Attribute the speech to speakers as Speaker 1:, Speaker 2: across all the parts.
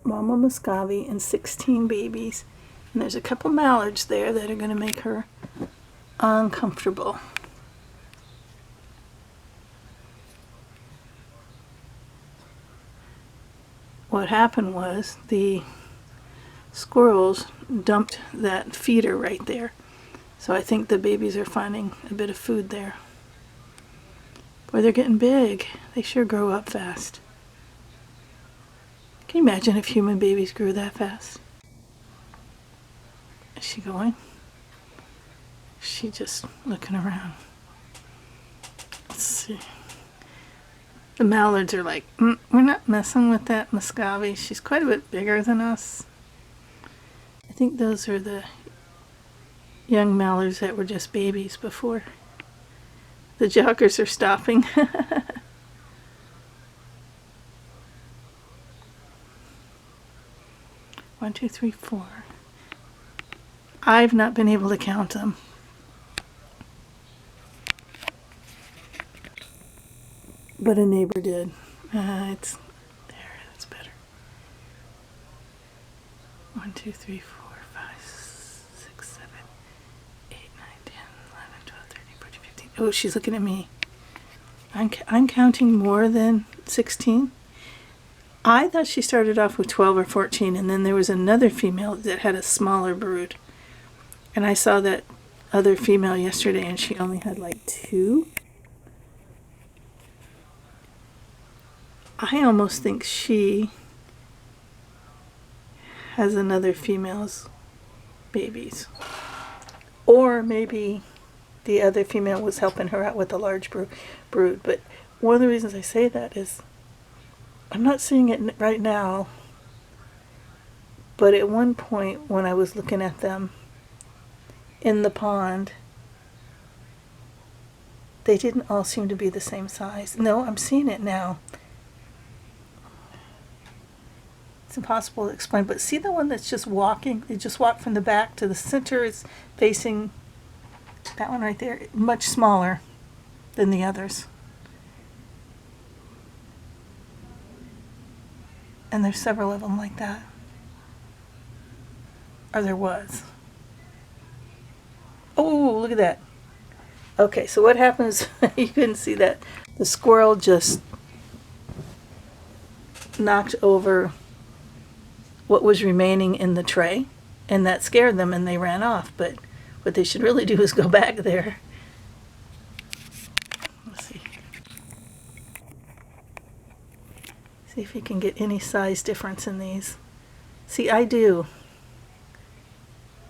Speaker 1: Mama Muscovy and 16 babies. And there's a couple mallards there that are going to make her uncomfortable. What happened was the squirrels dumped that feeder right there. So I think the babies are finding a bit of food there. Boy, they're getting big. They sure grow up fast. Can you imagine if human babies grew that fast? Is she going? She just looking around. Let's see. The mallards are like, we're not messing with that Muscovy. She's quite a bit bigger than us. I think those are the young mallards that were just babies before. The joggers are stopping. 1, 2, 3, 4. I've not been able to count them. But a neighbor did. It's there, that's better. 1, 2, 3, 4, 5, 6, 7, 8, 9, 10, 11, 12, 13, 14, 15. Oh, she's looking at me. I'm counting more than 16. I thought she started off with 12 or 14, and then there was another female that had a smaller brood. And I saw that other female yesterday, and she only had like 2. I almost think she has another female's babies. Or maybe the other female was helping her out with the large brood. But one of the reasons I say that is I'm not seeing it right now, but at one point when I was looking at them in the pond, they didn't all seem to be the same size. No, I'm seeing it now. It's impossible to explain, but see the one that's just walking? They just walk from the back to the center. It's facing that one right there, much smaller than the others. And there's several of them like that. Or there was. Oh, look at that. Okay, so what happens, you couldn't see that. The squirrel just knocked over what was remaining in the tray, and that scared them and they ran off. But what they should really do is go back there. Let's see. See if you can get any size difference in these. See, I do.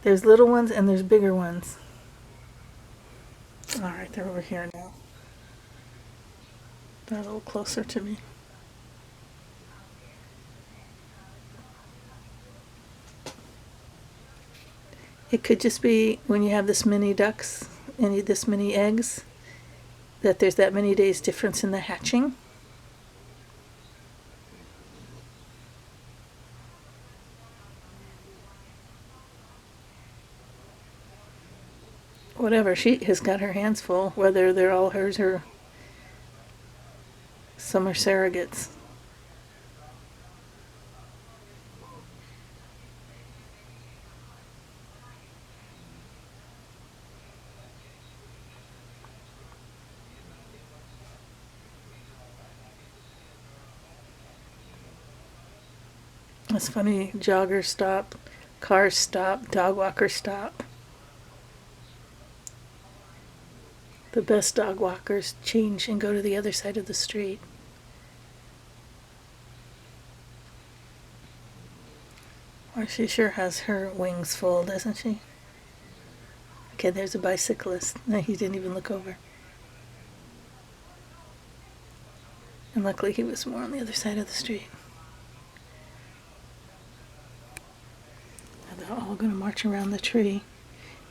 Speaker 1: There's little ones and there's bigger ones. All right, they're over here now. They're a little closer to me. It could just be when you have this many ducks and this many eggs, that there's that many days difference in the hatching. Whatever, she has got her hands full, whether they're all hers or some are surrogates. It's funny, joggers stop, cars stop, dog walkers stop. The best dog walkers change and go to the other side of the street. Or she sure has her wings full, doesn't she? Okay, there's a bicyclist. No, he didn't even look over. And luckily he was more on the other side of the street. Now they're all going to march around the tree,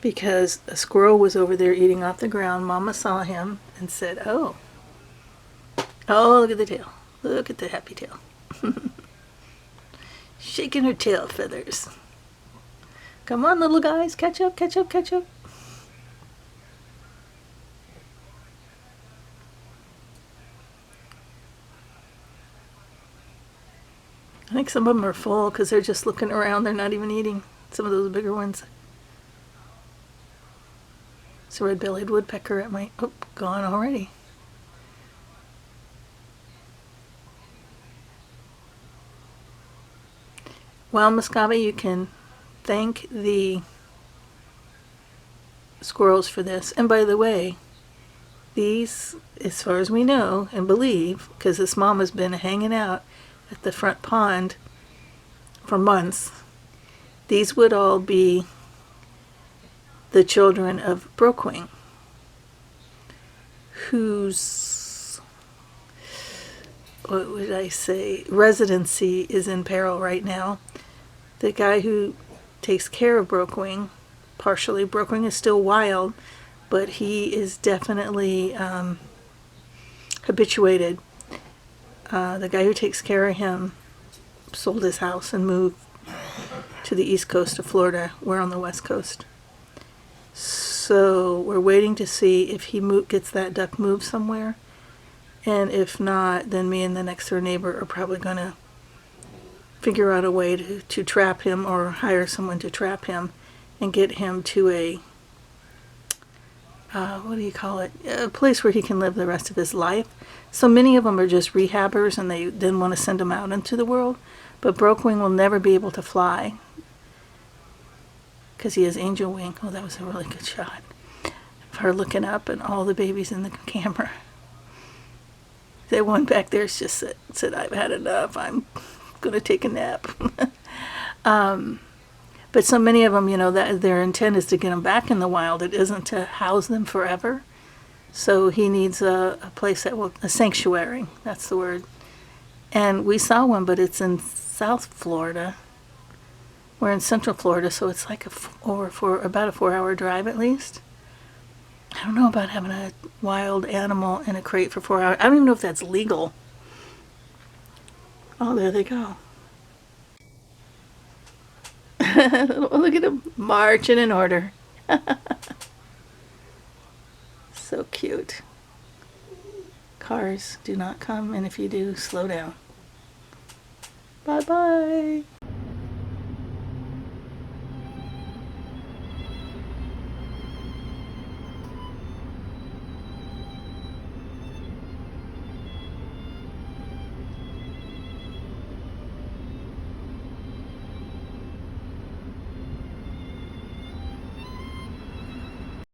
Speaker 1: because a squirrel was over there eating off the ground. Mama saw him and said, oh, look at the tail. Look at the happy tail. Shaking her tail feathers. Come on, little guys, catch up, catch up, catch up. I think some of them are full because they're just looking around. They're not even eating. Some of those bigger ones. It's a red-bellied woodpecker at my... Oh, gone already. Well, Muscovy, you can thank the squirrels for this. And by the way, these, as far as we know and believe, because this mom has been hanging out at the front pond for months, these would all be the children of Brookwing, whose, what would I say, residency is in peril right now. The guy who takes care of Brookwing, partially, Brookwing is still wild, but he is definitely habituated. The guy who takes care of him sold his house and moved to the east coast of Florida. We're on the west coast. So we're waiting to see if he gets that duck moved somewhere. And if not, then me and the next door neighbor are probably going to figure out a way to trap him or hire someone to trap him and get him to a, what do you call it, a place where he can live the rest of his life. So many of them are just rehabbers and they didn't want to send him out into the world. But Brookwing will never be able to fly because he has angel wing. Oh, that was a really good shot of her looking up and all the babies in the camera. That one back there just said, I've had enough. I'm going to take a nap. But so many of them, you know, that their intent is to get them back in the wild. It isn't to house them forever. So he needs a place that will, a sanctuary. That's the word. And we saw one, but it's in South Florida. We're in Central Florida, so it's like about a 4-hour drive at least. I don't know about having a wild animal in a crate for 4 hours. I don't even know if that's legal. Oh, there they go. Look at them marching in order. So cute. Cars do not come, and if you do, slow down. Bye-bye.